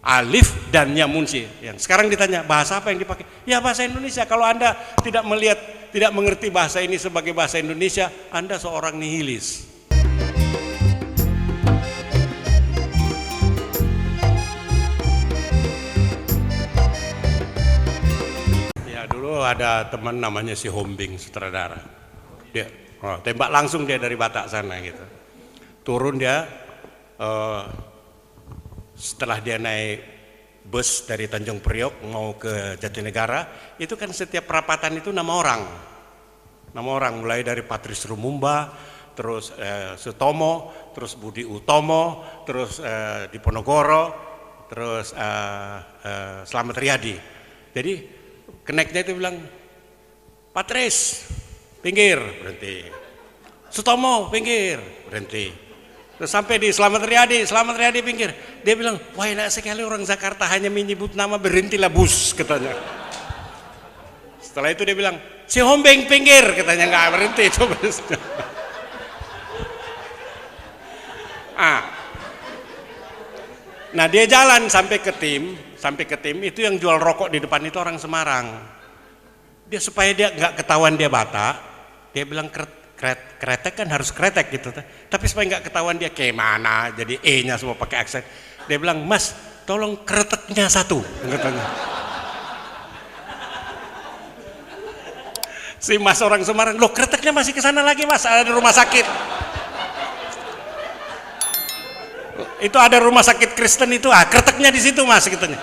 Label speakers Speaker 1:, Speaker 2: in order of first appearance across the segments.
Speaker 1: Alif dan ya munsi. Yang sekarang ditanya bahasa apa yang dipakai? Ya bahasa Indonesia. Kalau Anda tidak melihat, tidak mengerti bahasa ini sebagai bahasa Indonesia, Anda seorang nihilis. Ya dulu ada teman namanya si Hombing, sutradara. Dia tembak langsung dia dari Batak sana gitu. Turun dia setelah dia naik bus dari Tanjung Priok mau ke Jatinegara, itu kan setiap perapatan itu nama orang mulai dari Patris Lumumba, terus Sutomo, terus Budi Utomo, terus Diponegoro, terus Slamet Riyadi. Jadi keneknya itu bilang, Patris pinggir, berhenti. Sutomo pinggir, berhenti. Terus sampai di Slamet Riyadi pinggir. Dia bilang, wah enak sekali orang Jakarta hanya menyebut nama, berhentilah bus, katanya. Setelah itu dia bilang, si Hombeng pinggir, katanya, nggak berhenti itu busnya. Nah dia jalan sampai ke tim itu yang jual rokok di depan itu orang Semarang. Dia supaya dia nggak ketahuan dia Batak, dia bilang kretek kan harus kretek gitu, tapi supaya nggak ketahuan dia kayak mana, jadi E-nya semua pakai aksen. Dia bilang, Mas, tolong kreteknya satu, katanya. Si Mas orang Semarang, loh kreteknya masih ke sana lagi Mas, ada rumah sakit. Itu ada rumah sakit Kristen itu, kreteknya di situ Mas, katanya.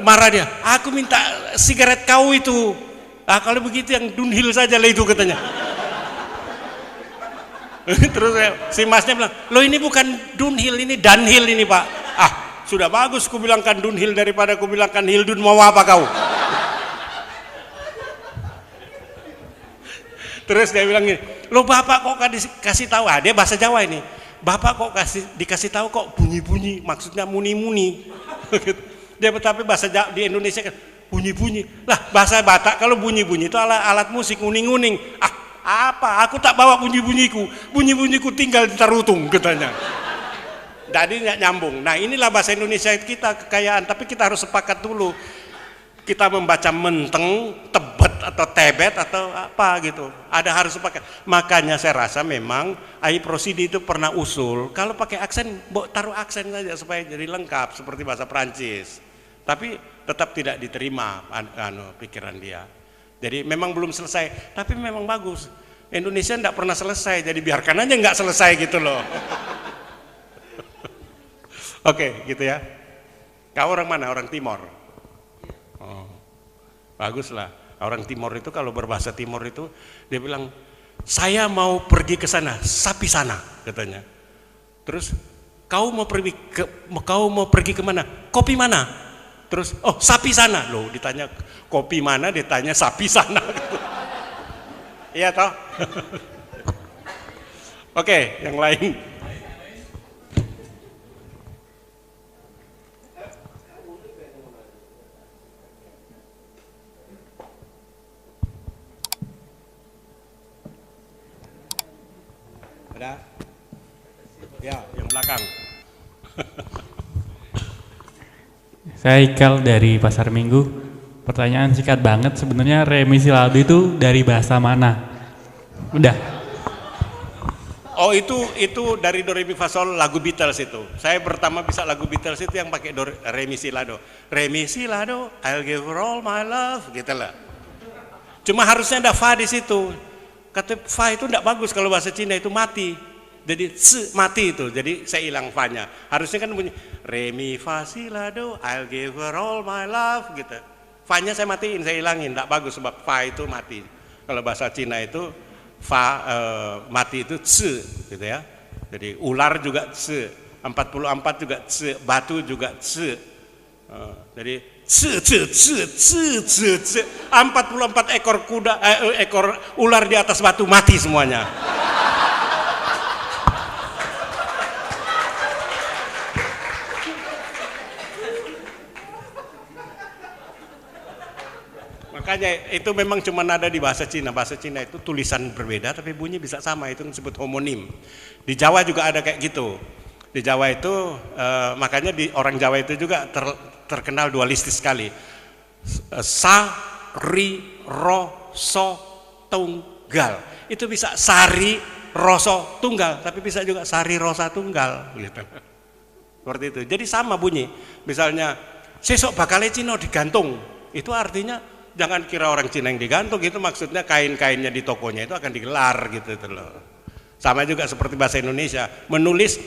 Speaker 1: Marah dia, aku minta sigaret kau itu. Kalau begitu yang Dunhill saja lah itu, katanya. Terus si Masnya bilang, loh ini bukan Dunhill, ini Dunhill ini Pak. Sudah bagus ku bilangkan Dunhill daripada ku bilangkan Hildun, mau apa kau? Terus dia bilang gini, loh Bapak kok kasih tahu, dia bahasa Jawa ini, Bapak kok dikasih tahu kok bunyi-bunyi, maksudnya muni-muni. Dia tapi bahasa Jawa, di Indonesia kan bunyi-bunyi. Lah bahasa Batak kalau bunyi-bunyi itu alat musik, nguning-nguning. Apa? Aku tak bawa bunyi-bunyiku tinggal di Tarutung, katanya. Jadi nggak nyambung. Nah inilah bahasa Indonesia kita kekayaan, tapi kita harus sepakat dulu. Kita membaca menteng, tebet atau tebet atau apa gitu. Ada harus sepakat. Makanya saya rasa memang Ayib Rosidi itu pernah usul, kalau pakai aksen, taruh aksen saja supaya jadi lengkap seperti bahasa Prancis. Tapi tetap tidak diterima pikiran dia. Jadi memang belum selesai, tapi memang bagus. Indonesia tidak pernah selesai, jadi biarkan aja nggak selesai gitu loh. Oke, gitu ya. Kau orang mana? Orang Timor. Oh, bagus lah. Orang Timor itu kalau berbahasa Timor itu dia bilang, saya mau pergi ke sana, sapi sana, katanya. Terus kau mau pergi ke mana? Kopi mana? Terus, sapi sana. Loh, ditanya kopi mana, ditanya sapi sana. Iya toh? Oke, yang lain. Ada? Ya, yang belakang.
Speaker 2: Saya Ikal dari Pasar Minggu. Pertanyaan singkat banget, sebenarnya remisi lado itu dari bahasa mana? Udah.
Speaker 1: Oh itu dari Do Re Mi Fa Sol lagu Beatles itu. Saya pertama bisa lagu Beatles itu yang pakai Re Mi Si Lado. Re Mi Si Lado, I'll give her all my love, gitu lah. Cuma harusnya ada fa di situ. Kata fa itu enggak bagus kalau bahasa Cina itu mati. Jadi mati itu, jadi saya hilang fa-nya. Harusnya kan bunyi Re Mi Fa Si La Do, I'll give her all my love gitu. Fa-nya saya matiin, saya hilangin, tidak bagus sebab fa itu mati. Kalau bahasa Cina itu fa mati itu tse gitu ya. Jadi ular juga tse, 44 juga tse, batu juga tse. Jadi tse 44 ekor kuda ekor ular di atas batu mati semuanya. Makanya itu memang cuma ada di bahasa Cina. Bahasa Cina itu tulisan berbeda tapi bunyi bisa sama, itu disebut homonim. Di Jawa juga ada kayak gitu. Di Jawa itu makanya di orang Jawa itu juga terkenal dualistis sekali. Sa, ri, ro, so, tunggal. Itu bisa sari, roso, tunggal, tapi bisa juga sari, rosa, tunggal gitu. Seperti itu. Jadi sama bunyi. Misalnya sesok bakal Cino digantung. Itu artinya jangan kira orang Cina yang digantung, itu maksudnya kain-kainnya di tokonya itu akan digelar gitu loh. Sama juga seperti bahasa Indonesia, menulis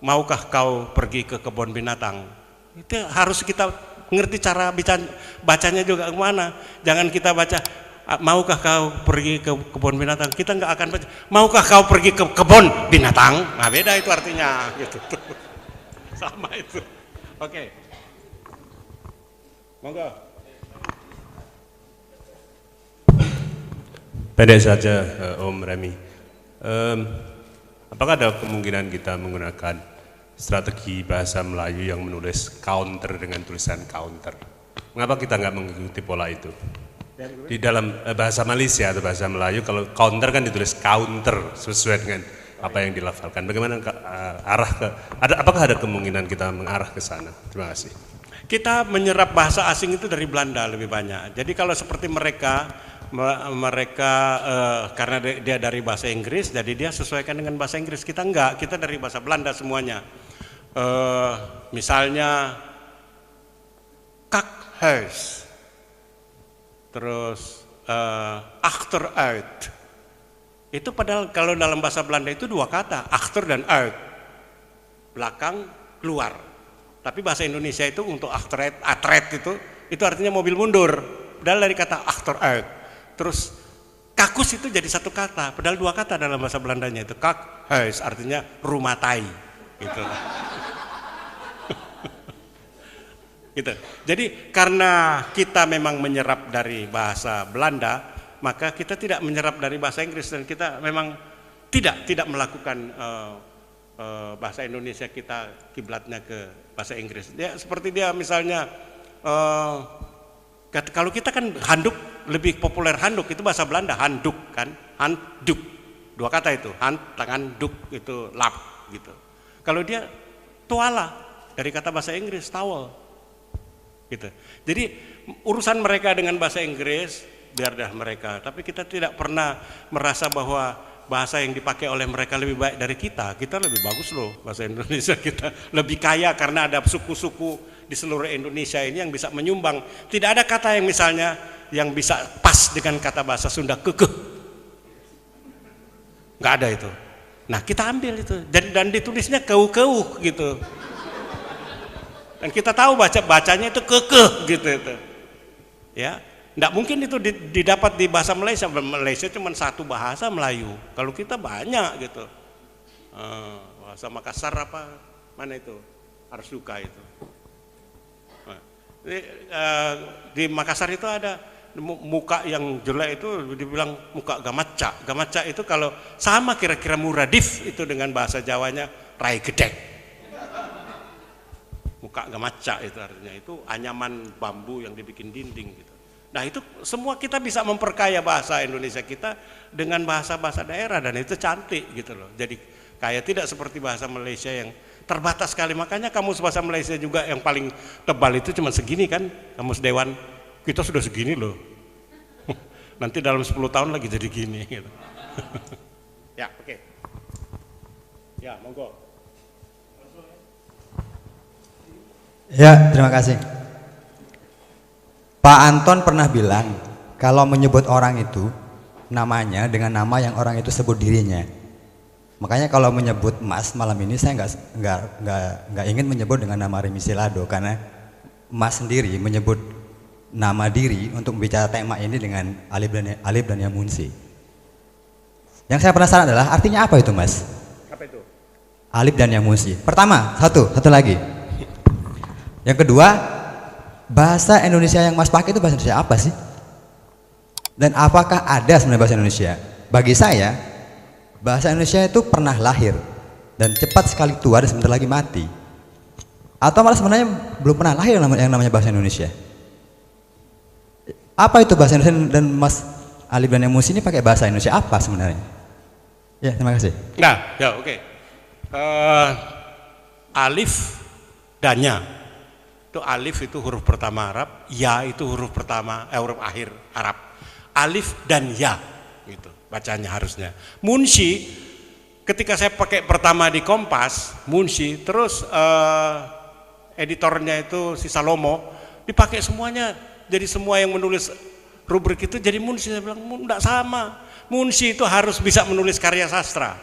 Speaker 1: maukah kau pergi ke kebun binatang. Itu harus kita ngerti cara bacanya juga kemana. Jangan kita baca maukah kau pergi ke kebun binatang, kita nggak akan baca maukah kau pergi ke kebun binatang. Nah beda itu artinya gitu. Sama itu. Oke. Monggo.
Speaker 3: Pendek saja Om Remi. Apakah ada kemungkinan kita menggunakan strategi bahasa Melayu yang menulis counter dengan tulisan counter? Mengapa kita nggak mengikuti pola itu? Di dalam bahasa Malaysia atau bahasa Melayu, kalau counter kan ditulis counter sesuai dengan apa yang dilafalkan. Bagaimana apakah ada kemungkinan kita mengarah ke sana? Terima kasih.
Speaker 1: Kita menyerap bahasa asing itu dari Belanda lebih banyak. Jadi kalau seperti mereka karena dia dari bahasa Inggris, jadi dia sesuaikan dengan bahasa Inggris. Kita enggak, kita dari bahasa Belanda semuanya. Misalnya kakhuis, terus achteruit. Itu padahal kalau dalam bahasa Belanda itu dua kata, achter dan uit, belakang keluar. Tapi bahasa Indonesia itu untuk achteruit, itu artinya mobil mundur. Padahal dari kata achteruit. Terus kakus itu jadi satu kata, padahal dua kata dalam bahasa Belandanya itu. Kakhuis artinya rumah tai, gitu. Gitu. Jadi karena kita memang menyerap dari bahasa Belanda, maka kita tidak menyerap dari bahasa Inggris, dan kita memang tidak melakukan bahasa Indonesia kita kiblatnya ke bahasa Inggris. Ya seperti dia misalnya kalau kita kan handuk, lebih populer handuk, itu bahasa Belanda, handuk kan, handuk, dua kata itu, hand tangan, duk itu lap gitu. Kalau dia tuala dari kata bahasa Inggris towel gitu. Jadi urusan mereka dengan bahasa Inggris biar dah mereka, tapi kita tidak pernah merasa bahwa bahasa yang dipakai oleh mereka lebih baik dari kita. Kita lebih bagus loh bahasa Indonesia, kita lebih kaya karena ada suku-suku di seluruh Indonesia ini yang bisa menyumbang. Tidak ada kata yang misalnya yang bisa pas dengan kata bahasa Sunda, kekeh, nggak ada itu. Nah kita ambil itu dan ditulisnya keuh-keuh gitu, dan kita tahu bacanya itu kekeh gitu itu. Ya nggak mungkin itu didapat di bahasa Malaysia. Malaysia cuma satu bahasa Melayu, kalau kita banyak gitu. Bahasa Makassar apa mana itu, Arsuka itu. Di Makassar itu ada muka yang jelek itu dibilang muka gamaca. Gamaca itu kalau sama kira-kira muradif itu dengan bahasa Jawanya rai gedek. Muka gamaca itu artinya itu anyaman bambu yang dibikin dinding gitu. Nah itu semua kita bisa memperkaya bahasa Indonesia kita dengan bahasa-bahasa daerah, dan itu cantik gitu loh. Jadi kayak tidak seperti bahasa Malaysia yang terbatas sekali. Makanya kamus bahasa Malaysia juga yang paling tebal itu cuma segini kan, kamus Dewan. Kita sudah segini loh. Nanti dalam 10 tahun lagi jadi gini gitu. Ya, oke. Ya, monggo.
Speaker 4: Ya, terima kasih. Pak Anton pernah bilang kalau menyebut orang itu namanya dengan nama yang orang itu sebut dirinya. Makanya kalau menyebut Mas malam ini saya nggak ingin menyebut dengan nama Remi Silado, karena Mas sendiri menyebut nama diri untuk membicara tema ini dengan Alif dan Yamunsi. Yang saya penasaran adalah artinya apa itu, Mas?
Speaker 1: Apa itu?
Speaker 4: Alif dan Yamunsi. Pertama, satu lagi. Yang kedua, bahasa Indonesia yang Mas pakai itu bahasa Indonesia apa sih? Dan apakah ada sebenarnya bahasa Indonesia? Bagi saya, bahasa Indonesia itu pernah lahir dan cepat sekali tua dan sebentar lagi mati. Atau malah sebenarnya belum pernah lahir yang namanya bahasa Indonesia. Apa itu bahasa Indonesia, dan Mas Alif dan Yamunsi ini pakai bahasa Indonesia apa sebenarnya? Ya, terima kasih.
Speaker 1: Nah, ya oke. Alif dan ya. Itu alif itu huruf pertama Arab, ya itu huruf pertama huruf akhir Arab. Alif dan ya gitu bacanya harusnya. Munshi ketika saya pakai pertama di Kompas, Munshi, terus editornya itu si Salomo dipakai semuanya, jadi semua yang menulis rubrik itu jadi Munshi. Saya bilang enggak sama. Munshi itu harus bisa menulis karya sastra.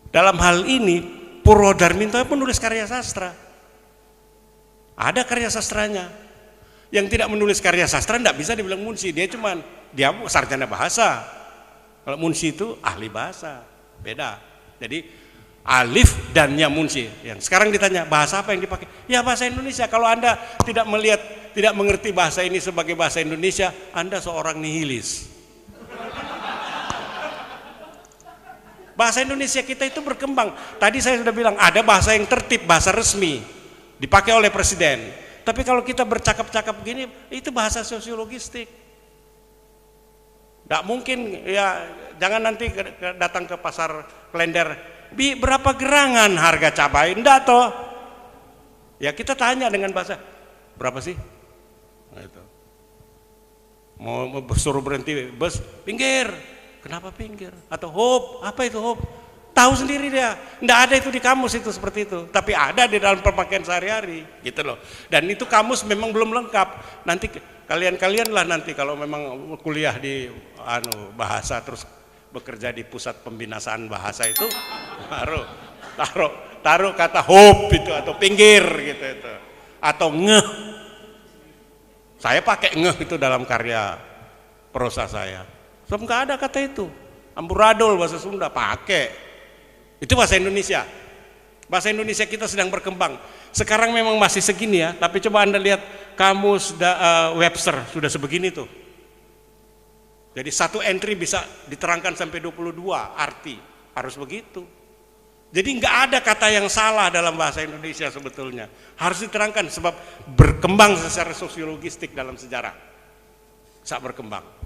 Speaker 1: Dalam hal ini Purwodarminto pun menulis karya sastra. Ada karya sastranya. Yang tidak menulis karya sastra tidak bisa dibilang munshi. Dia sarjana bahasa. Kalau munshi itu ahli bahasa. Beda. Jadi alif dan ya munshi. Yang sekarang ditanya bahasa apa yang dipakai? Ya bahasa Indonesia. Kalau Anda tidak mengerti bahasa ini sebagai bahasa Indonesia, Anda seorang nihilis. Bahasa Indonesia kita itu berkembang. Tadi saya sudah bilang ada bahasa yang tertib, bahasa resmi dipakai oleh presiden. Tapi kalau kita bercakap-cakap begini, itu bahasa sosiologistik. Tidak mungkin ya, jangan nanti datang ke pasar Klender, berapa gerangan harga cabai? Enggak toh. Ya kita tanya dengan bahasa, berapa sih? Nah, itu. Mau suruh berhenti bus, pinggir. Kenapa pinggir? Atau hop, apa itu hop? Tahu sendiri dia. Enggak ada itu di kamus itu seperti itu. Tapi ada di dalam pemakaian sehari-hari, gitu loh. Dan itu kamus memang belum lengkap. Nanti kalian lah nanti kalau memang kuliah di bahasa terus bekerja di pusat pembinasaan bahasa itu, taruh kata hop itu atau pinggir gitu itu. Atau ngeh. Saya pakai ngeh itu dalam karya prosa saya. Sebab nggak ada kata itu. Amburadul bahasa Sunda pakai. Itu bahasa Indonesia. Bahasa Indonesia kita sedang berkembang. Sekarang memang masih segini ya, tapi coba Anda lihat kamus Webster sudah sebegini tuh. Jadi satu entry bisa diterangkan sampai 22 arti. Harus begitu. Jadi nggak ada kata yang salah dalam bahasa Indonesia sebetulnya. Harus diterangkan sebab berkembang secara sosiologistik dalam sejarah. Saat berkembang.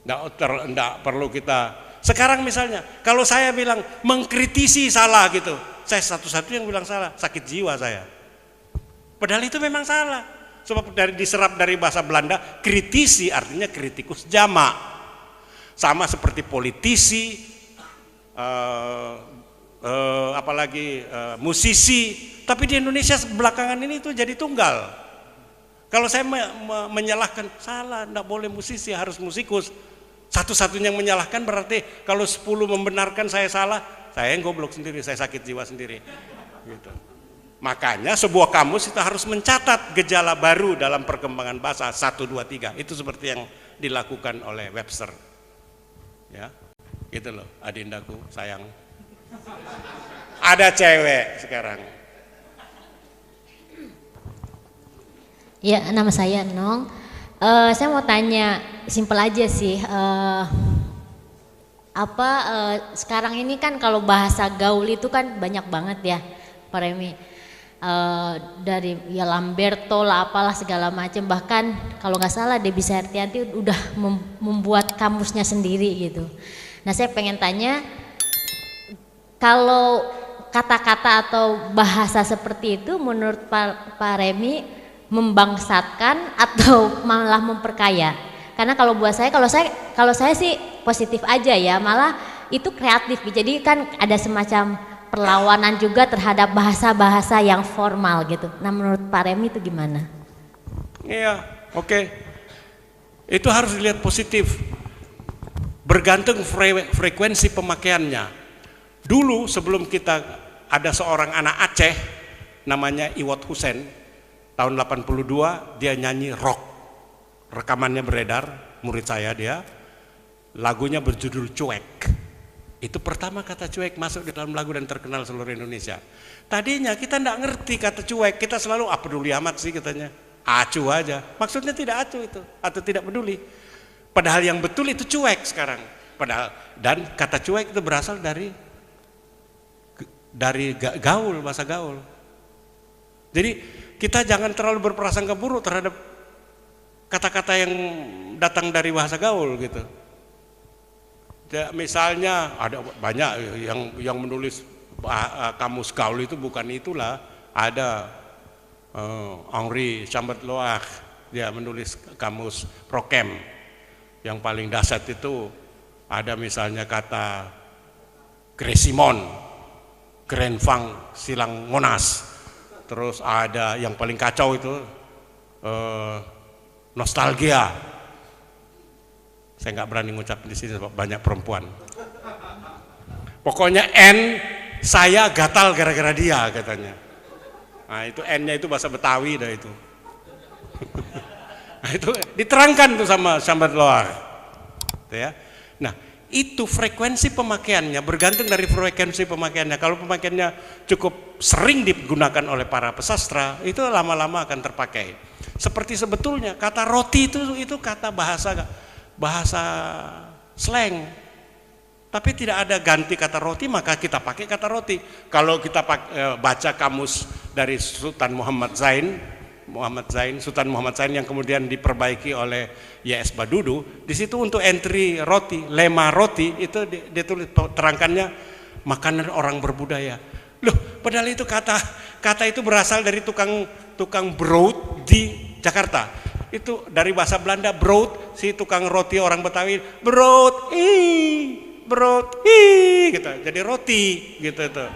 Speaker 1: Nggak perlu kita sekarang misalnya kalau saya bilang mengkritisi salah gitu, saya satu-satunya yang bilang salah, sakit jiwa saya, padahal itu memang salah sebab diserap dari bahasa Belanda. Kritisi artinya kritikus jamak, sama seperti politisi, apalagi musisi. Tapi di Indonesia belakangan ini itu jadi tunggal. Kalau saya menyalahkan, salah, enggak boleh musisi, harus musikus. Satu-satunya yang menyalahkan berarti kalau 10 membenarkan saya salah, saya yang goblok sendiri, saya sakit jiwa sendiri. Gitu. Makanya sebuah kamus itu harus mencatat gejala baru dalam perkembangan bahasa 1, 2, 3. Itu seperti yang dilakukan oleh Webster. Ya, gitu loh, adindaku sayang. Ada cewek sekarang.
Speaker 5: Ya, nama saya Nong. Saya mau tanya, simpel aja sih. Sekarang ini kan kalau bahasa gaul itu kan banyak banget ya, Pak Remi. Dari ya Lamberto lah, apalah segala macam. Bahkan kalau nggak salah Debbie Sartianti udah membuat kamusnya sendiri gitu. Nah, saya pengen tanya, kalau kata-kata atau bahasa seperti itu menurut Pak Remi membangsatkan atau malah memperkaya? Karena kalau buat saya, kalau saya sih positif aja ya, malah itu kreatif. Jadi kan ada semacam perlawanan juga terhadap bahasa-bahasa yang formal gitu. Nah, menurut Pak Remi itu gimana?
Speaker 1: Iya, oke. Itu harus dilihat positif. Bergantung frekuensi pemakaiannya. Dulu sebelum kita ada seorang anak Aceh namanya Iwat Hussein. Tahun 82 dia nyanyi rock, rekamannya beredar, murid saya dia, lagunya berjudul Cuek. Itu pertama kata cuek masuk di dalam lagu dan terkenal seluruh Indonesia. Tadinya kita enggak ngerti kata cuek, kita selalu peduli amat sih katanya, acuh aja, maksudnya tidak acuh itu, atau tidak peduli. Padahal yang betul itu cuek sekarang. Padahal, dan kata cuek itu berasal dari gaul, bahasa gaul. Jadi kita jangan terlalu berprasangka buruk terhadap kata-kata yang datang dari bahasa gaul gitu. Misalnya ada banyak yang menulis kamus gaul itu bukan itulah. Ada Henri Chambert-Loire, dia menulis kamus Prokem. Yang paling dasar itu ada misalnya kata Gresimon, Grenfang, Silang Monas. Terus ada yang paling kacau itu nostalgia. Saya nggak berani ngucap di sini sebab banyak perempuan. Pokoknya N, saya gatal gara-gara dia katanya. Nah itu N-nya itu bahasa Betawi dah itu. Nah itu diterangkan tuh sama Chambert-Loire. Ya. Nah itu frekuensi pemakaiannya bergantung dari frekuensi pemakaiannya. Kalau pemakaiannya cukup sering digunakan oleh para pesastra, itu lama-lama akan terpakai. Seperti sebetulnya kata roti itu kata bahasa slang, tapi tidak ada ganti kata roti, maka kita pakai kata roti. Kalau kita baca kamus dari Sultan Muhammad Zain yang kemudian diperbaiki oleh Y.S. Badudu, di situ untuk entry roti, lema roti itu ditulis terangkannya makanan orang berbudaya. Loh, padahal itu kata itu berasal dari tukang brood di Jakarta. Itu dari bahasa Belanda brood, si tukang roti orang Betawi brood gitu. Jadi roti gitu itu.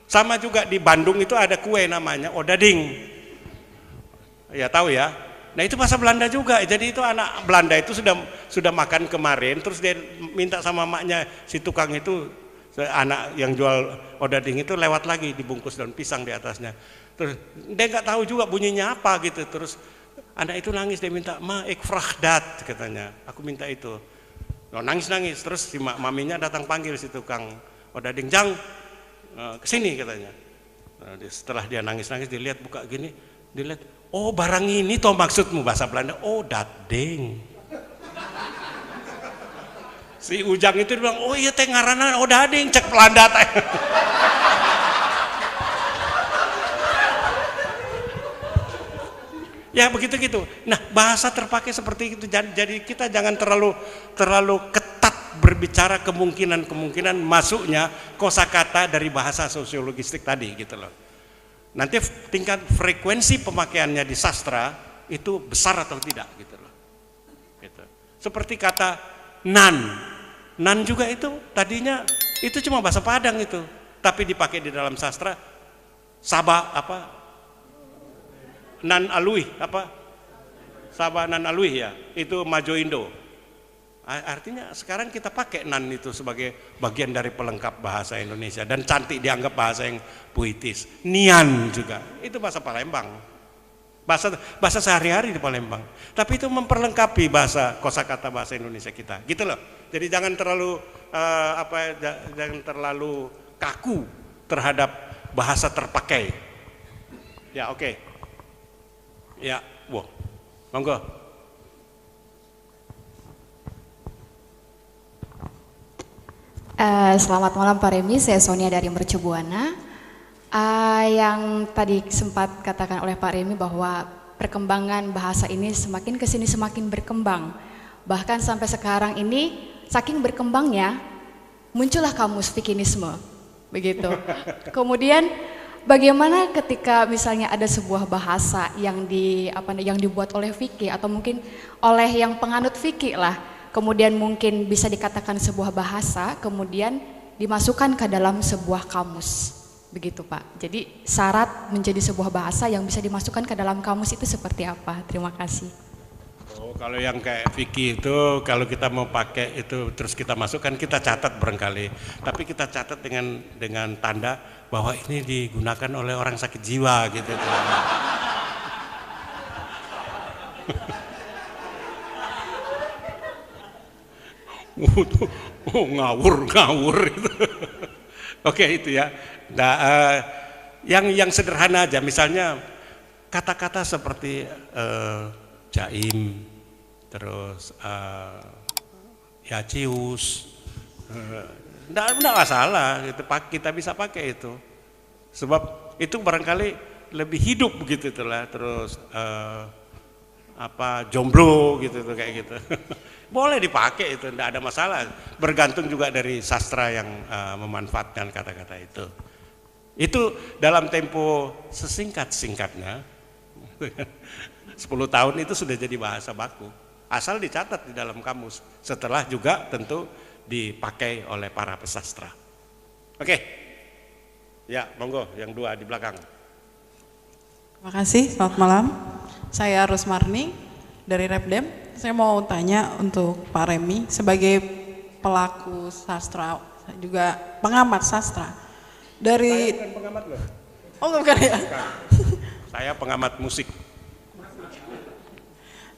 Speaker 1: Sama juga di Bandung itu ada kue namanya odading. Ya tahu ya. Nah itu bahasa Belanda juga. Jadi itu anak Belanda itu sudah makan kemarin, terus dia minta sama maknya si tukang itu, anak yang jual odading itu lewat lagi dibungkus daun pisang di atasnya. Terus dia nggak tahu juga bunyinya apa gitu. Terus anak itu nangis, dia minta, "Ma, ik vrag dat," katanya. Aku minta itu. No, nangis. Terus si maminya datang panggil si tukang odading, "Jang, kesini," katanya. Nah, setelah dia nangis, dilihat buka gini, dilihat, "Oh, barang ini toh maksudmu," bahasa Belanda. "Oh, dat ding." Si Ujang itu bilang, "Oh iya teh ngaranna odading, cek Belanda teh." Ya begitu gitu. Nah bahasa terpakai seperti itu. Jadi kita jangan terlalu ketat berbicara kemungkinan masuknya kosakata dari bahasa sosiologistik tadi gitu loh. Nanti tingkat frekuensi pemakaiannya di sastra itu besar atau tidak gitu loh. Gitu. Seperti kata nan juga itu tadinya itu cuma bahasa Padang itu, tapi dipakai di dalam sastra Sabah nan alui Sabah nan alui ya, itu Majo Indo. Artinya sekarang kita pakai nan itu sebagai bagian dari pelengkap bahasa Indonesia dan cantik, dianggap bahasa yang puitis. Nian juga itu bahasa Palembang, bahasa sehari-hari di Palembang, tapi itu memperlengkapi bahasa kosakata bahasa Indonesia kita gitu loh. Jadi jangan terlalu kaku terhadap bahasa terpakai ya. Oke. Ya, monggo.
Speaker 6: Selamat malam Pak Remi, saya Sonia dari Mercu Buana. Yang tadi sempat katakan oleh Pak Remi bahwa perkembangan bahasa ini semakin kesini semakin berkembang. Bahkan sampai sekarang ini saking berkembangnya muncullah kamus Vikinisme, begitu. Kemudian bagaimana ketika misalnya ada sebuah bahasa yang dibuat oleh Vicky atau mungkin oleh yang penganut Vicky lah, kemudian mungkin bisa dikatakan sebuah bahasa, kemudian dimasukkan ke dalam sebuah kamus, begitu Pak. Jadi syarat menjadi sebuah bahasa yang bisa dimasukkan ke dalam kamus itu seperti apa? Terima kasih.
Speaker 1: Oh, kalau yang kayak Vicky itu, kalau kita mau pakai itu terus kita masukkan, kita catat barangkali, tapi kita catat dengan tanda bahwa ini digunakan oleh orang sakit jiwa gitu. ngawur itu. Oke itu ya. Nah, yang sederhana aja, misalnya kata-kata seperti jaim, terus ya cius, enggak masalah, kita bisa pakai itu, sebab itu barangkali lebih hidup begitu itulah. Terus jomblo gitu tuh kayak gitu. Boleh dipakai itu, tidak ada masalah. Bergantung juga dari sastra yang memanfaatkan kata-kata itu. Itu dalam tempo sesingkat-singkatnya, 10 tahun itu sudah jadi bahasa baku. Asal dicatat di dalam kamus. Setelah juga tentu dipakai oleh para pesastra. Oke, ya monggo yang 2 di belakang.
Speaker 7: Terima kasih, selamat malam. Saya Rusmarni dari Repdem. Saya mau tanya untuk Pak Remi sebagai pelaku sastra, juga pengamat sastra. Dari
Speaker 1: Saya bukan pengamat loh.
Speaker 7: Oh, bukan ya?
Speaker 1: Bukan. Saya pengamat musik.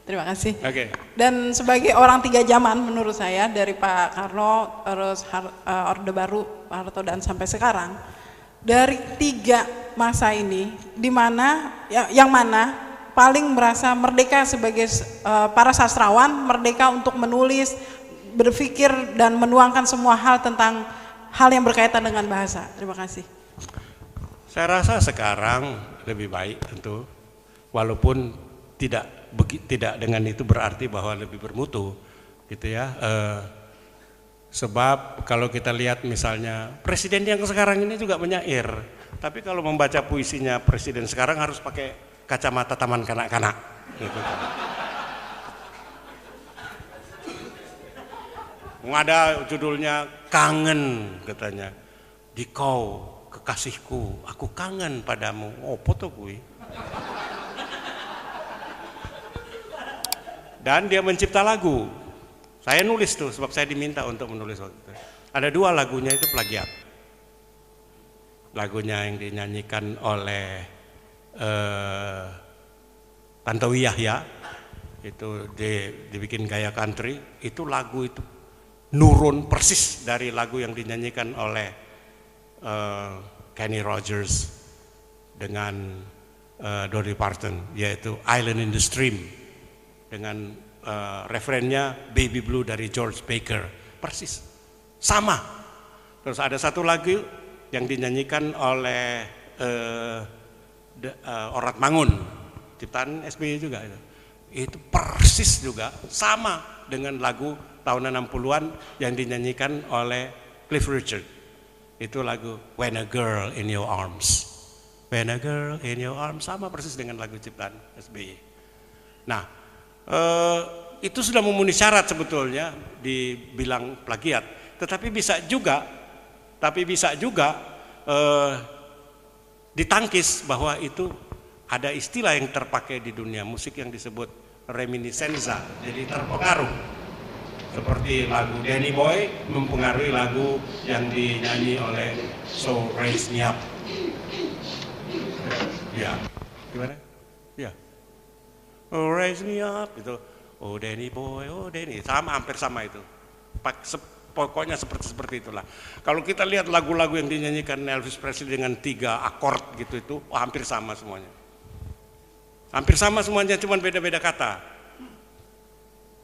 Speaker 7: Terima kasih.
Speaker 1: Oke.
Speaker 7: Dan sebagai orang 3 zaman menurut saya, dari Pak Karno, terus Orde Baru, Pak Harto, dan sampai sekarang, dari 3 masa ini, di mana yang mana paling merasa merdeka sebagai para sastrawan, merdeka untuk menulis, berpikir, dan menuangkan semua hal tentang hal yang berkaitan dengan bahasa. Terima kasih.
Speaker 1: Saya rasa sekarang lebih baik tentu, walaupun tidak dengan itu berarti bahwa lebih bermutu, gitu ya. Sebab kalau kita lihat misalnya presiden yang sekarang ini juga menyair, tapi kalau membaca puisinya presiden sekarang harus pakai kacamata taman kanak-kanak. Gitu. Ada judulnya Kangen katanya. Dikau kekasihku, aku kangen padamu. Opo tuh kuwi? Dan dia mencipta lagu. Saya nulis tuh sebab saya diminta untuk menulis waktu itu. Ada 2 lagunya itu plagiat. Lagunya yang dinyanyikan oleh Tantowi Yahya itu dibikin gaya country, itu lagu itu nurun persis dari lagu yang dinyanyikan oleh Kenny Rogers dengan Dolly Parton, yaitu Island in the Stream, dengan referennya Baby Blue dari George Baker, persis sama. Terus ada satu lagu yang dinyanyikan oleh Orat Mangun, ciptaan SBY juga itu persis juga sama dengan lagu tahun 60-an yang dinyanyikan oleh Cliff Richard. Itu lagu When a Girl in Your Arms. When a Girl in Your Arms sama persis dengan lagu ciptaan SBY. Nah, itu sudah memenuhi syarat sebetulnya dibilang plagiat. Tetapi bisa juga ditangkis bahwa itu ada istilah yang terpakai di dunia musik yang disebut reminiscenza, jadi terpengaruh. Seperti lagu Danny Boy mempengaruhi lagu yang dinyanyi oleh So Raise Me Up. Ya, gimana? Ya. Oh Raise Me Up itu, oh Danny Boy, oh Danny, sama, hampir sama itu. Pokoknya seperti itulah. Kalau kita lihat lagu-lagu yang dinyanyikan Elvis Presley dengan 3 akord gitu itu hampir sama semuanya. Hampir sama semuanya, cuma beda-beda kata.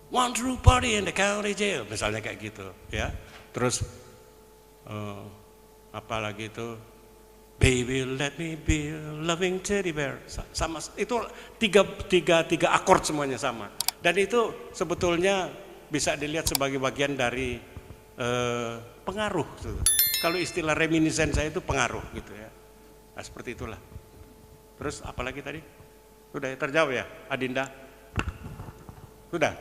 Speaker 1: One true party in the county jail, misalnya kayak gitu, ya. Terus apa lagi itu? Baby let me be a loving teddy bear. Sama itu tiga akord semuanya sama. Dan itu sebetulnya bisa dilihat sebagai bagian dari pengaruh. Kalau istilah reminiscenza itu pengaruh gitu ya. Nah, seperti itulah. Terus apalagi tadi? Sudah ya, terjawab ya, Adinda? Sudah.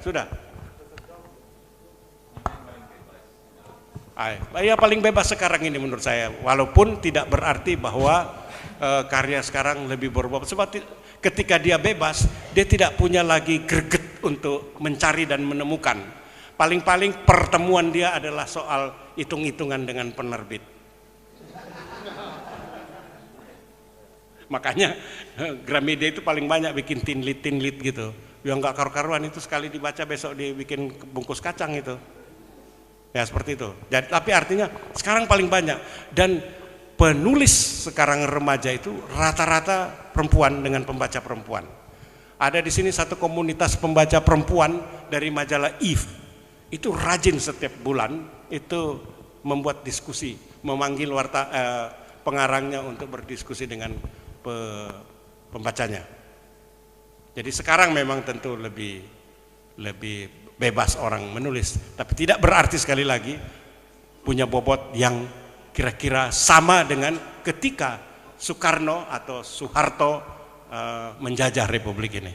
Speaker 1: Ya paling bebas sekarang ini menurut saya. Walaupun tidak berarti bahwa karya sekarang lebih berbobot. Sebab ketika dia bebas, dia tidak punya lagi greget untuk mencari dan menemukan. Paling-paling pertemuan dia adalah soal hitung-hitungan dengan penerbit. Makanya Gramedia itu paling banyak bikin tinlit gitu. Yang nggak karu-karuan itu sekali dibaca besok dibikin bungkus kacang itu. Ya seperti itu. Jadi, tapi artinya sekarang paling banyak. Dan penulis sekarang remaja itu rata-rata perempuan dengan pembaca perempuan. Ada di sini satu komunitas pembaca perempuan dari majalah Eve. Itu rajin setiap bulan itu membuat diskusi, memanggil pengarangnya untuk berdiskusi dengan pembacanya. Jadi sekarang memang tentu lebih bebas orang menulis, tapi tidak berarti sekali lagi punya bobot yang kira-kira sama dengan ketika Soekarno atau Soeharto menjajah Republik ini.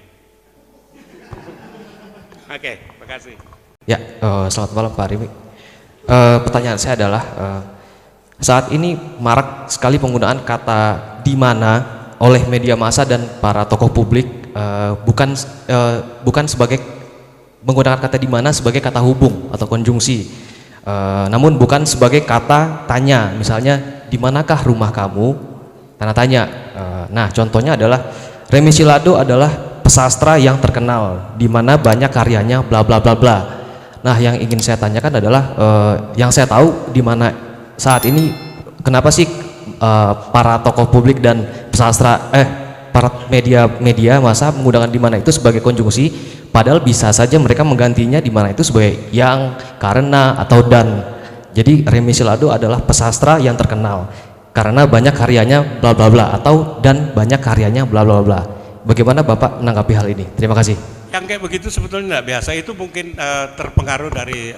Speaker 1: Oke, terima kasih.
Speaker 8: Ya, selamat malam Pak Remi. Pertanyaan saya adalah saat ini marak sekali penggunaan kata di mana oleh media massa dan para tokoh publik, bukan sebagai menggunakan kata di mana sebagai kata hubung atau konjungsi, namun bukan sebagai kata tanya, misalnya di manakah rumah kamu, tanda tanya. Nah, contohnya adalah Remi Silado adalah pesastra yang terkenal di mana banyak karyanya bla bla bla bla. Nah, yang ingin saya tanyakan adalah yang saya tahu di mana saat ini kenapa sih para tokoh publik dan pesastra para media massa menggunakan di mana itu sebagai konjungsi, padahal bisa saja mereka menggantinya di mana itu sebagai yang, karena, atau dan. Jadi Remi Silado adalah pesastra yang terkenal karena banyak karyanya bla bla bla, atau dan banyak karyanya bla bla bla. Bagaimana Bapak menanggapi hal ini? Terima kasih.
Speaker 1: Yang kayak begitu sebetulnya tidak biasa, itu mungkin terpengaruh dari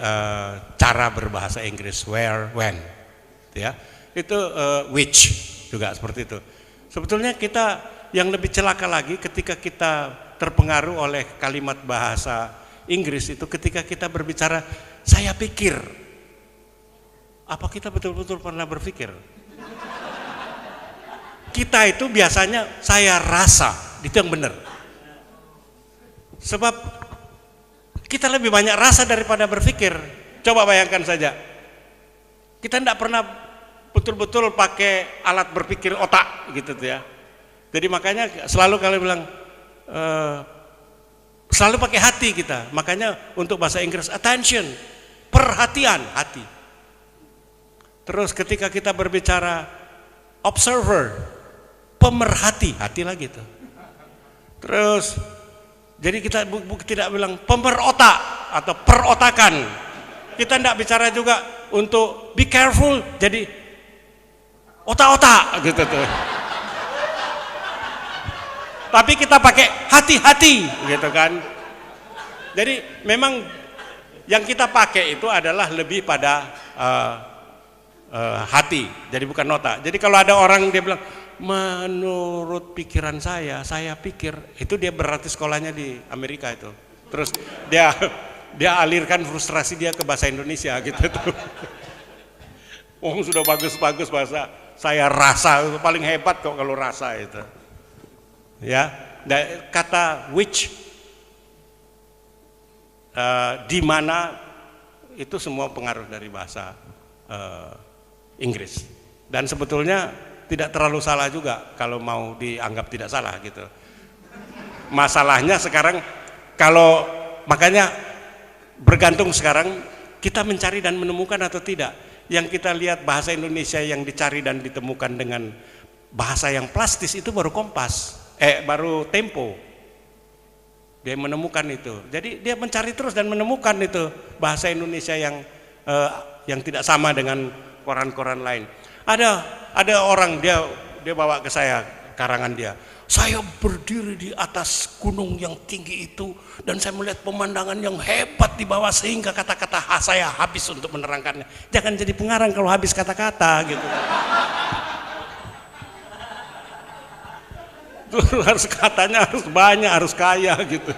Speaker 1: cara berbahasa Inggris, where, when, ya. Itu which juga seperti itu. Sebetulnya kita yang lebih celaka lagi ketika kita terpengaruh oleh kalimat bahasa Inggris itu ketika kita berbicara saya pikir. Apa kita betul-betul pernah berpikir? Kita itu biasanya saya rasa, itu yang benar. Sebab kita lebih banyak rasa daripada berpikir. Coba bayangkan saja, kita tidak pernah betul-betul pakai alat berpikir otak gitu tuh ya. Jadi makanya selalu kalian bilang selalu pakai hati kita. Makanya untuk bahasa Inggris attention, perhatian, hati. Terus ketika kita berbicara observer, pemerhati, hati lagi tuh. Terus jadi kita tidak bilang pemerotak atau perotakan. Kita tidak bicara juga untuk be careful, jadi otak-otak gitu tuh. Tapi kita pakai hati-hati gitu kan. Jadi memang yang kita pakai itu adalah lebih pada hati, jadi bukan nota. Jadi kalau ada orang dia bilang menurut pikiran saya pikir, itu dia berarti sekolahnya di Amerika itu. Terus dia alirkan frustrasi dia ke bahasa Indonesia gitu tuh. Sudah bagus-bagus bahasa, saya rasa itu paling hebat kok kalau rasa itu. Ya, kata which, di mana, itu semua pengaruh dari bahasa Inggris. Dan sebetulnya tidak terlalu salah juga kalau mau dianggap tidak salah gitu. Masalahnya sekarang kalau makanya bergantung sekarang kita mencari dan menemukan atau tidak. Yang kita lihat bahasa Indonesia yang dicari dan ditemukan dengan bahasa yang plastis itu baru Kompas, baru Tempo. Dia menemukan itu. Jadi dia mencari terus dan menemukan itu bahasa Indonesia yang tidak sama dengan koran-koran lain. Ada orang dia bawa ke saya karangan dia. Saya berdiri di atas gunung yang tinggi itu dan saya melihat pemandangan yang hebat di bawah sehingga kata-kata saya habis untuk menerangkannya. Jangan jadi pengarang kalau habis kata-kata gitu. Harus katanya harus banyak, harus kaya gitu.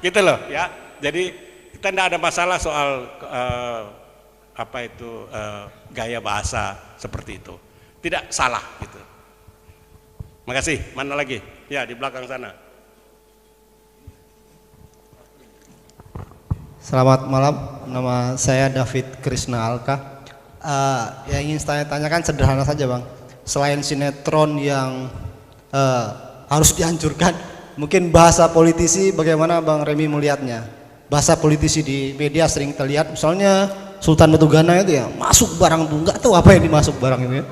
Speaker 1: Gitu loh ya. Jadi kita tidak ada masalah soal gaya bahasa seperti itu, tidak salah gitu. Makasih. Mana lagi? Ya, di belakang sana.
Speaker 9: Selamat malam, nama saya David Krishna Alka. Yang ingin saya tanyakan sederhana saja Bang, selain sinetron yang harus dihancurkan, mungkin bahasa politisi bagaimana Bang Remi melihatnya? Bahasa politisi di media sering terlihat, misalnya Sultan Batu Gana itu ya masuk barang tuh, nggak tahu apa yang dimasuk barang itu ya.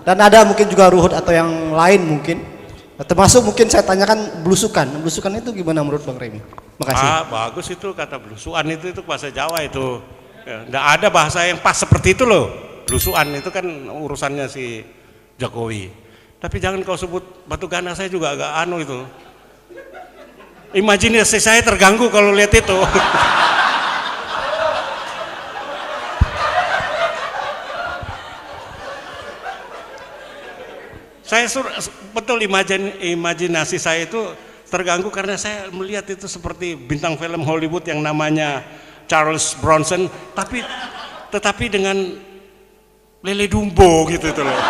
Speaker 9: Dan ada mungkin juga Ruhut atau yang lain mungkin. Termasuk mungkin saya tanyakan belusukan. Belusukan itu gimana menurut Bang Remi? Makasih.
Speaker 1: Bagus itu kata belusuan itu bahasa Jawa itu. Nggak ada bahasa yang pas seperti itu loh. Belusuan itu kan urusannya si Jokowi. Tapi jangan kau sebut Batu Gana, saya juga agak anu itu. Imajinasi saya terganggu kalau lihat itu. Betul imajinasi saya itu terganggu karena saya melihat itu seperti bintang film Hollywood yang namanya Charles Bronson, tetapi dengan lele Dumbo gitu itu loh.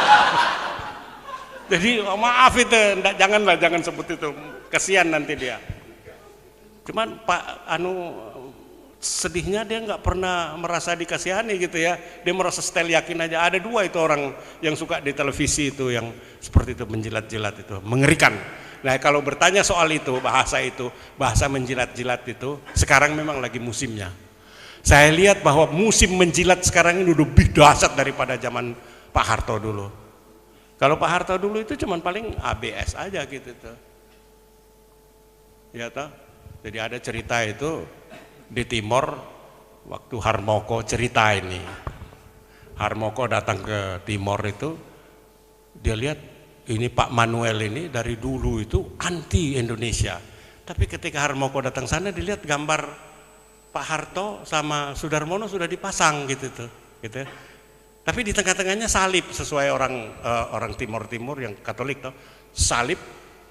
Speaker 1: Jadi maaf itu, jangan sebut itu, kasihan nanti dia. Cuman sedihnya dia nggak pernah merasa dikasihani gitu ya, dia merasa setel yakin aja. Ada dua itu orang yang suka di televisi itu yang seperti itu, menjilat-jilat itu, mengerikan. Nah kalau bertanya soal itu, bahasa menjilat-jilat itu sekarang memang lagi musimnya. Saya lihat bahwa musim menjilat sekarang ini udah lebih dahsyat daripada zaman Pak Harto dulu. Kalau Pak Harto dulu itu cuman paling ABS aja gitu tuh. Ya toh. Jadi ada cerita itu di Timor waktu Harmoko cerita ini. Harmoko datang ke Timor itu, dia lihat ini Pak Manuel ini dari dulu itu anti Indonesia. Tapi ketika Harmoko datang sana dilihat gambar Pak Harto sama Sudarmono sudah dipasang gitu tuh, gitu. Tapi di tengah-tengahnya salib sesuai orang Timur yang Katolik tuh, salib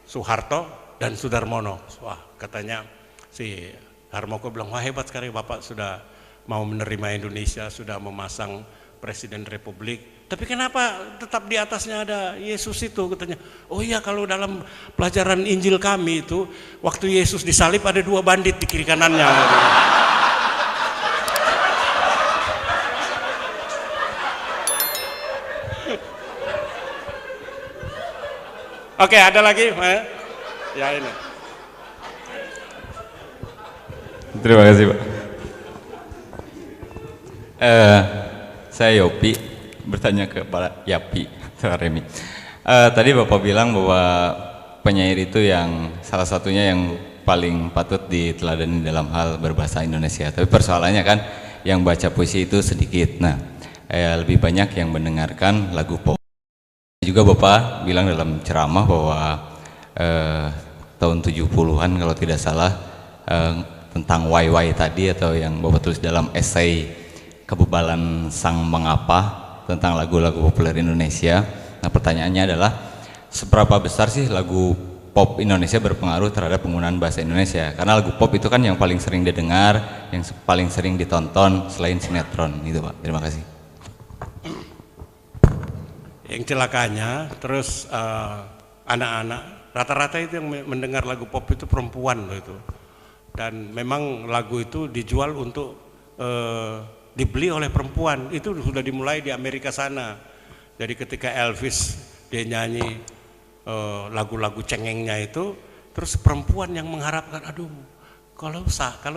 Speaker 1: Soeharto dan Sudarmono. Wah, katanya si Harmoko bilang, wah hebat sekali Bapak sudah mau menerima Indonesia, sudah memasang Presiden Republik. Tapi kenapa tetap di atasnya ada Yesus itu, katanya. Oh iya, kalau dalam pelajaran Injil kami itu waktu Yesus disalib ada 2 bandit di kiri kanannya. Oke, ada lagi? Ya ini.
Speaker 10: Terima kasih Pak. Saya Yopi, bertanya ke Pak Yapi, Pak Remi. Tadi Bapak bilang bahwa penyair itu yang salah satunya yang paling patut diteladani dalam hal berbahasa Indonesia. Tapi persoalannya kan yang baca puisi itu sedikit. Nah, lebih banyak yang mendengarkan lagu pop. Juga Bapak bilang dalam ceramah bahwa tahun 70-an kalau tidak salah tentang YY tadi, atau yang Bapak tulis dalam esai Kebebalan Sang Mengapa tentang lagu-lagu populer Indonesia. Nah pertanyaannya adalah seberapa besar sih lagu pop Indonesia berpengaruh terhadap penggunaan bahasa Indonesia? Karena lagu pop itu kan yang paling sering didengar, yang paling sering ditonton selain sinetron gitu Pak. Terima kasih.
Speaker 1: Yang celakanya terus anak-anak rata-rata itu yang mendengar lagu pop itu perempuan loh itu, dan memang lagu itu dijual untuk dibeli oleh perempuan. Itu sudah dimulai di Amerika sana. Jadi ketika Elvis dia nyanyi lagu-lagu cengengnya itu, terus perempuan yang mengharapkan, aduh kalau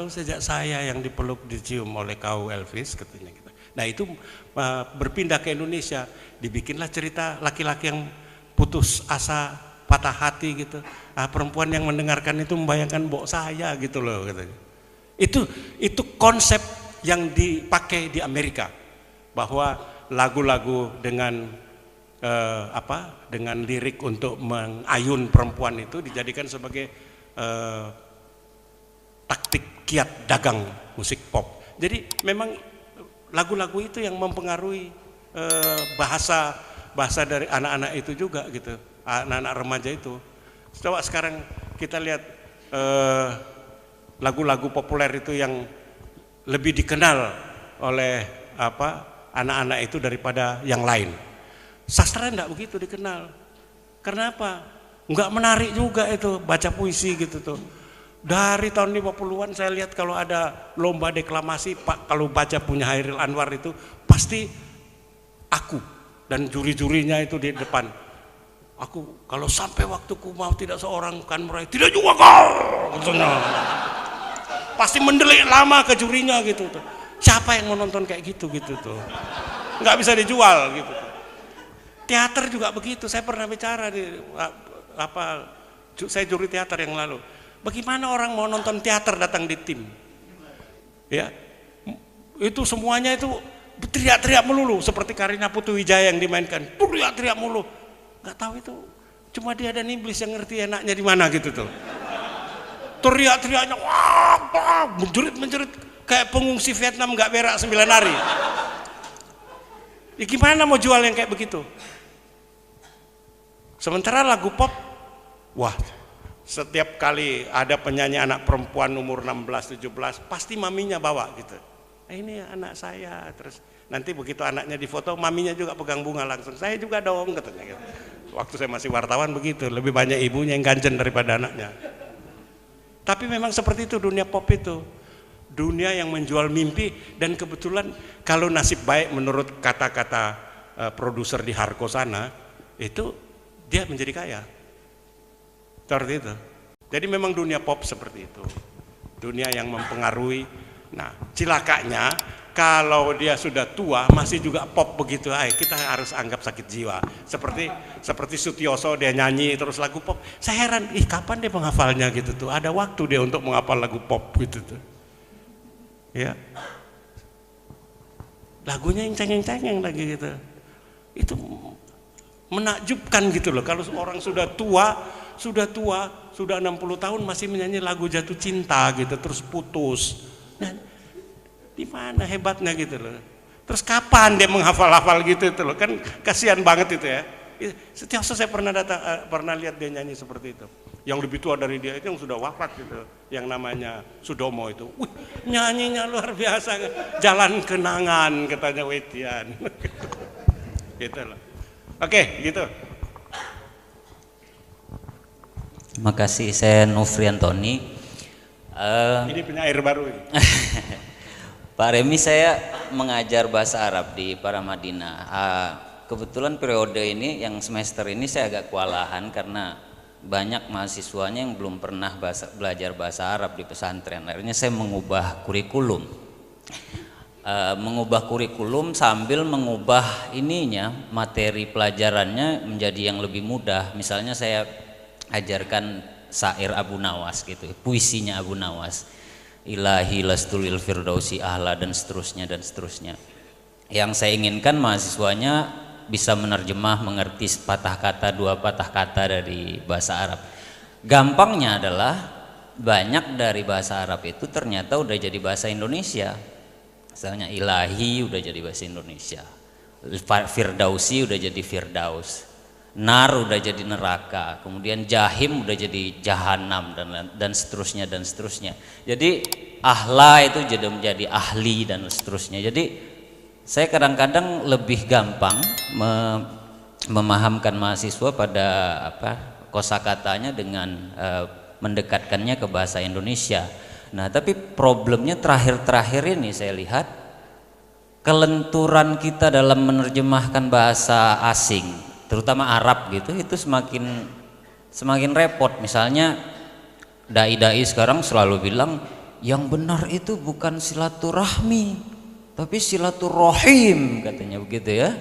Speaker 1: sejak saya yang dipeluk dicium oleh kau Elvis katanya gitu. Nah itu berpindah ke Indonesia, dibikinlah cerita laki-laki yang putus asa, patah hati gitu. Perempuan yang mendengarkan itu membayangkan bok saya gitu loh katanya. Itu konsep yang dipakai di Amerika, bahwa lagu-lagu dengan dengan lirik untuk mengayun perempuan itu dijadikan sebagai taktik kiat dagang musik pop. Jadi memang lagu-lagu itu yang mempengaruhi bahasa dari anak-anak itu juga gitu, anak-anak remaja itu. Coba sekarang kita lihat lagu-lagu populer itu yang lebih dikenal oleh anak-anak itu daripada yang lain. Sastra enggak begitu dikenal. Karena apa? Enggak menarik juga itu baca puisi gitu tuh. Dari tahun 50-an saya lihat kalau ada lomba deklamasi, Pak, kalau baca punya Hairil Anwar itu pasti aku dan juri-jurinya itu di depan. Aku kalau sampai waktuku mau tidak seorang kan meraih, tidak juga kau. Maksudnya. Pasti mendelik lama ke jurinya gitu tuh. Siapa yang mau nonton kayak gitu tuh. Nggak bisa dijual gitu tuh. Teater juga begitu. Saya pernah bicara saya juri teater yang lalu. Bagaimana orang mau nonton teater datang di tim? Ya, itu semuanya itu teriak-teriak melulu, seperti Karina Putu Wijaya yang dimainkan, teriak-teriak mulu. Nggak tahu itu, cuma dia dan iblis yang ngerti enaknya di mana gitu tuh. teriak-teriaknya, wah, wah, menjerit kayak pengungsi Vietnam nggak berak 9 hari. Ya gimana mau jual yang kayak begitu? Sementara lagu pop, wah, setiap kali ada penyanyi anak perempuan umur 16-17 pasti maminya bawa gitu. Ini anak saya, terus nanti begitu anaknya difoto maminya juga pegang bunga langsung, saya juga dong katanya gitu. Waktu saya masih wartawan begitu, lebih banyak ibunya yang ganjen daripada anaknya. Tapi memang seperti itu dunia pop itu, dunia yang menjual mimpi. Dan kebetulan kalau nasib baik menurut kata-kata produser di Harko sana, itu dia menjadi kaya. Seperti itu. Jadi memang dunia pop seperti itu, dunia yang mempengaruhi. Nah, cilakanya kalau dia sudah tua masih juga pop begitu, kita harus anggap sakit jiwa. Seperti Sutioso, dia nyanyi terus lagu pop. Saya heran, kapan dia menghafalnya gitu tuh? Ada waktu dia untuk menghafal lagu pop gitu tuh. Ya. Lagunya yang cengeng-cengeng lagi gitu. Itu menakjubkan gitu loh, kalau orang sudah tua, sudah 60 tahun masih menyanyi lagu jatuh cinta gitu, terus putus. Nah, di mana hebatnya gitu loh. Terus kapan dia menghafal-hafal gitu itu loh, kan kasihan banget itu ya. Setiap saya pernah lihat dia nyanyi seperti itu. Yang lebih tua dari dia itu yang sudah wafat gitu, yang namanya Sudomo itu. Wih, nyanyinya luar biasa, jalan kenangan katanya Wetian. Gitu loh. Oke, gitu.
Speaker 11: Terima kasih, saya Nufri Antoni.
Speaker 1: Ini penyair baru ini.
Speaker 11: Pak Remi, saya mengajar bahasa Arab di Paramadina. Kebetulan periode ini, yang semester ini saya agak kewalahan karena banyak mahasiswanya yang belum pernah belajar bahasa Arab di pesantren. Akhirnya saya mengubah kurikulum. Sambil mengubah materi pelajarannya menjadi yang lebih mudah. Misalnya saya ajarkan syair Abu Nawas gitu, puisinya Abu Nawas, ilahi lastulil firdausi ahla, dan seterusnya dan seterusnya. Yang saya inginkan mahasiswanya bisa menerjemah, mengerti patah kata, 2 patah kata dari bahasa Arab. Gampangnya adalah banyak dari bahasa Arab itu ternyata udah jadi bahasa Indonesia. Misalnya ilahi udah jadi bahasa Indonesia, firdausi udah jadi firdaus, nar udah jadi neraka, kemudian jahim udah jadi jahanam, dan seterusnya dan seterusnya. Jadi ahla itu jadi menjadi ahli dan seterusnya. Jadi saya kadang-kadang lebih gampang memahamkan mahasiswa pada kosakatanya dengan mendekatkannya ke bahasa Indonesia. Nah, tapi problemnya terakhir-terakhir ini saya lihat kelenturan kita dalam menerjemahkan bahasa asing, terutama Arab gitu, itu semakin repot. Misalnya dai-dai sekarang selalu bilang yang benar itu bukan silaturahmi tapi silaturahim, katanya begitu ya.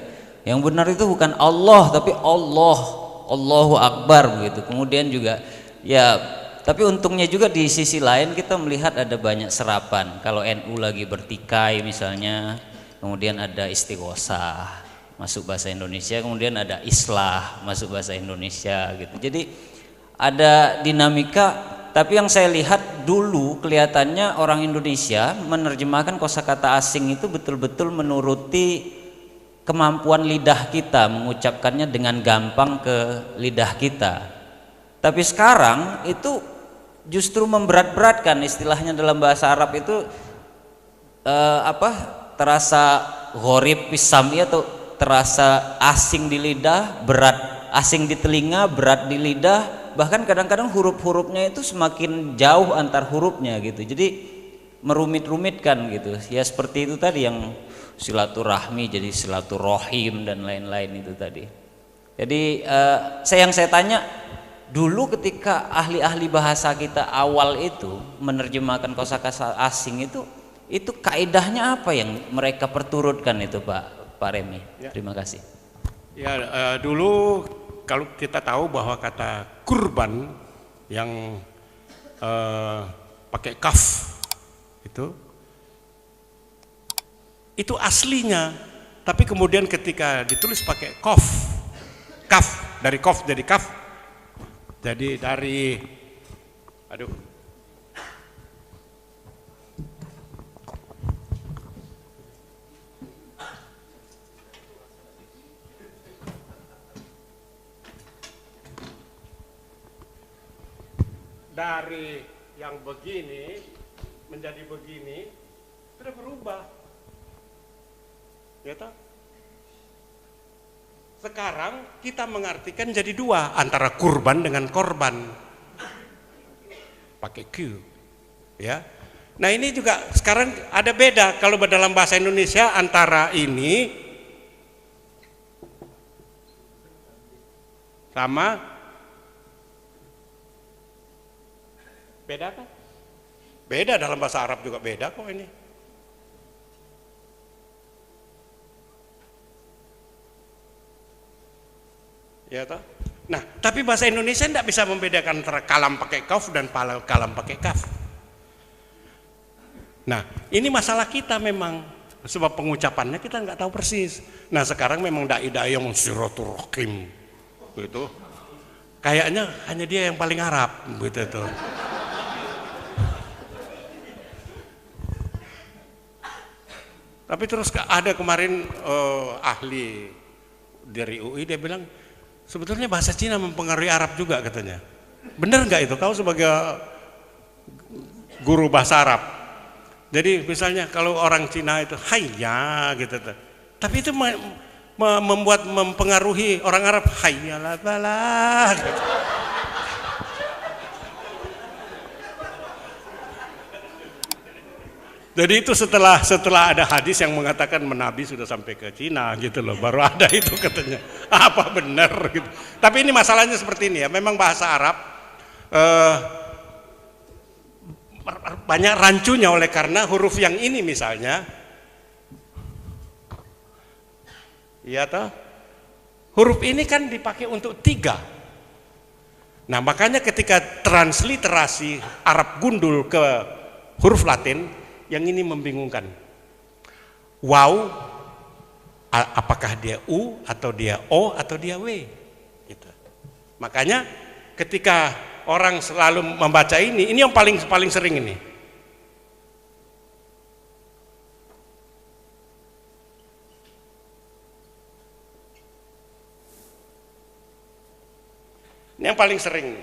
Speaker 11: Yang benar itu bukan Allah tapi Allahu Akbar begitu. Kemudian juga ya, tapi untungnya juga di sisi lain kita melihat ada banyak serapan. Kalau NU lagi bertikai misalnya, kemudian ada istighosah masuk bahasa Indonesia, kemudian ada islah masuk bahasa Indonesia gitu. Jadi ada dinamika. Tapi yang saya lihat dulu kelihatannya orang Indonesia menerjemahkan kosakata asing itu betul-betul menuruti kemampuan lidah kita, mengucapkannya dengan gampang ke lidah kita. Tapi sekarang itu justru memberat-beratkan, istilahnya dalam bahasa Arab itu terasa gharib pisami, atau terasa asing di lidah, berat, asing di telinga, berat di lidah. Bahkan kadang-kadang huruf-hurufnya itu semakin jauh antar hurufnya gitu. Jadi merumit-rumitkan gitu. Ya seperti itu tadi, yang silaturahmi jadi silaturahim dan lain-lain itu tadi. Jadi yang saya tanya, dulu ketika ahli-ahli bahasa kita awal itu menerjemahkan kosakata asing itu kaidahnya apa yang mereka perturutkan itu Pak Remi? Ya. Terima kasih.
Speaker 1: Ya, dulu kalau kita tahu bahwa kata kurban yang pakai kaf itu aslinya, tapi kemudian ketika ditulis pakai kaf dari kof jadi kaf, jadi dari dari yang begini menjadi begini sudah berubah. Ya toh? Sekarang kita mengartikan jadi dua, antara kurban dengan korban. Pakai Q. Ya. Nah, ini juga sekarang ada beda kalau dalam bahasa Indonesia antara ini sama beda kan? Beda, dalam bahasa Arab juga beda kok ini. Ya toh? Nah, tapi bahasa Indonesia tidak bisa membedakan antara kalam pakai kaf dan kalam pakai kaf. Nah, ini masalah kita memang, sebab pengucapannya kita nggak tahu persis. Nah, sekarang memang dai-dai yang silaturahim gitu. Kayaknya hanya dia yang paling Arab gitu tuh. Tapi terus ada kemarin ahli dari UI, dia bilang sebetulnya bahasa Cina mempengaruhi Arab juga katanya. Benar nggak itu? Kau sebagai guru bahasa Arab. Jadi misalnya kalau orang Cina itu hayya gitu tuh. Tapi itu membuat mempengaruhi orang Arab, hayya la balah gitu. Jadi itu setelah ada hadis yang mengatakan Nabi sudah sampai ke Cina gitu loh, baru ada itu katanya. Apa benar gitu. Tapi ini masalahnya seperti ini ya, memang bahasa Arab banyak rancunya oleh karena huruf yang ini misalnya, iya toh, huruf ini kan dipakai untuk 3. Nah, makanya ketika transliterasi Arab gundul ke huruf Latin, yang ini membingungkan. Wow, apakah dia U atau dia O atau dia W? Gitu. Makanya ketika orang selalu membaca ini yang paling sering ini. Ini yang paling sering.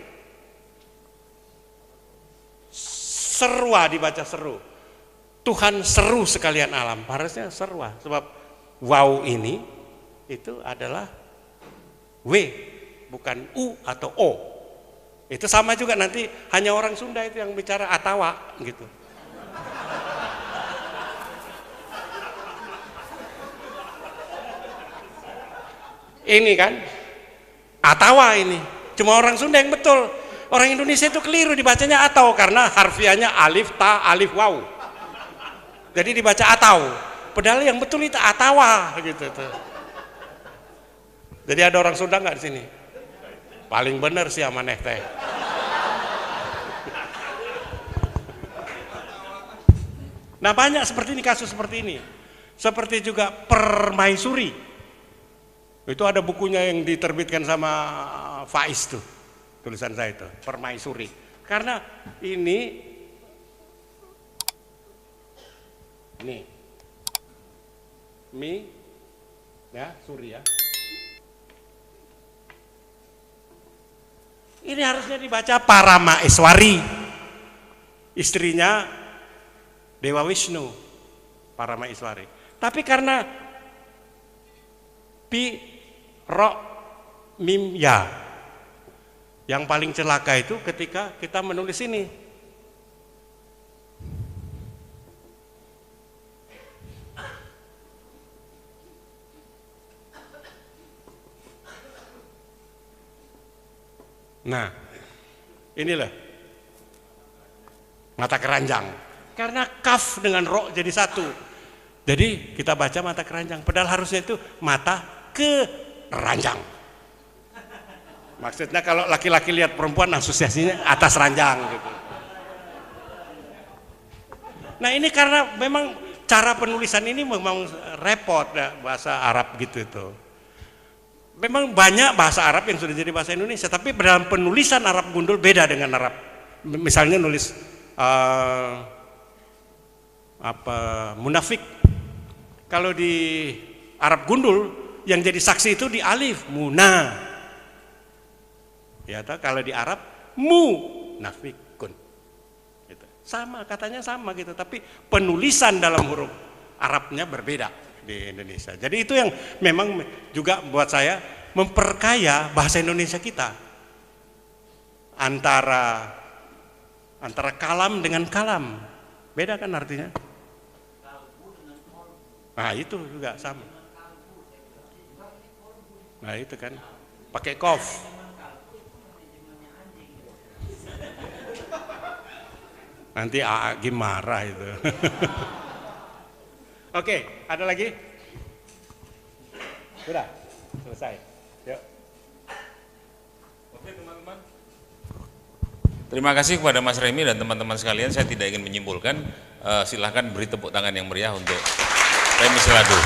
Speaker 1: Serwa dibaca seru. Tuhan seru sekalian alam, harusnya serwa, sebab wow ini itu adalah W, bukan U atau O. Itu sama juga nanti hanya orang Sunda itu yang bicara atawa gitu. Ini kan atawa ini, cuma orang Sunda yang betul. Orang Indonesia itu keliru dibacanya atau karena harfiahnya alif ta alif waw. Jadi dibaca atau, padahal yang betul itu atawa gitu tuh. Jadi ada orang Sunda nggak di sini? Paling benar sih amaneh teh. Nah, banyak seperti ini, kasus seperti ini. Seperti juga permaisuri. Itu ada bukunya yang diterbitkan sama Faiz tuh. Tulisan saya itu, permaisuri. Karena ini ya, suri ya. Ini harusnya dibaca Paramaeswari, istrinya Dewa Wisnu, Paramaeswari. Tapi karena pi ro mim ya, yang paling celaka itu ketika kita menulis ini. Nah, inilah mata keranjang. Karena kaf dengan ro jadi satu. Jadi kita baca mata keranjang. Padahal harusnya itu mata keranjang. Maksudnya kalau laki-laki lihat perempuan asosiasinya atas ranjang gitu. Nah, ini karena memang cara penulisan ini memang repot ya, bahasa Arab gitu itu. Memang banyak bahasa Arab yang sudah jadi bahasa Indonesia, tapi dalam penulisan Arab gundul beda dengan Arab. Misalnya nulis munafik. Kalau di Arab gundul yang jadi saksi itu di alif muna. Ya, kalau di Arab munafik. sama, katanya sama gitu, tapi penulisan dalam huruf Arabnya berbeda di Indonesia. Jadi itu yang memang juga buat saya memperkaya bahasa Indonesia kita. Antara kalam dengan kalam. Beda kan artinya? Nah, itu juga sama. Nah, itu kan pakai kof. Nanti Agi marah itu. Oke, ada lagi? Sudah, selesai. Yuk.
Speaker 12: Oke teman-teman. Terima kasih kepada Mas Remi dan teman-teman sekalian. Saya tidak ingin menyimpulkan. Silahkan beri tepuk tangan yang meriah untuk Remi Silado.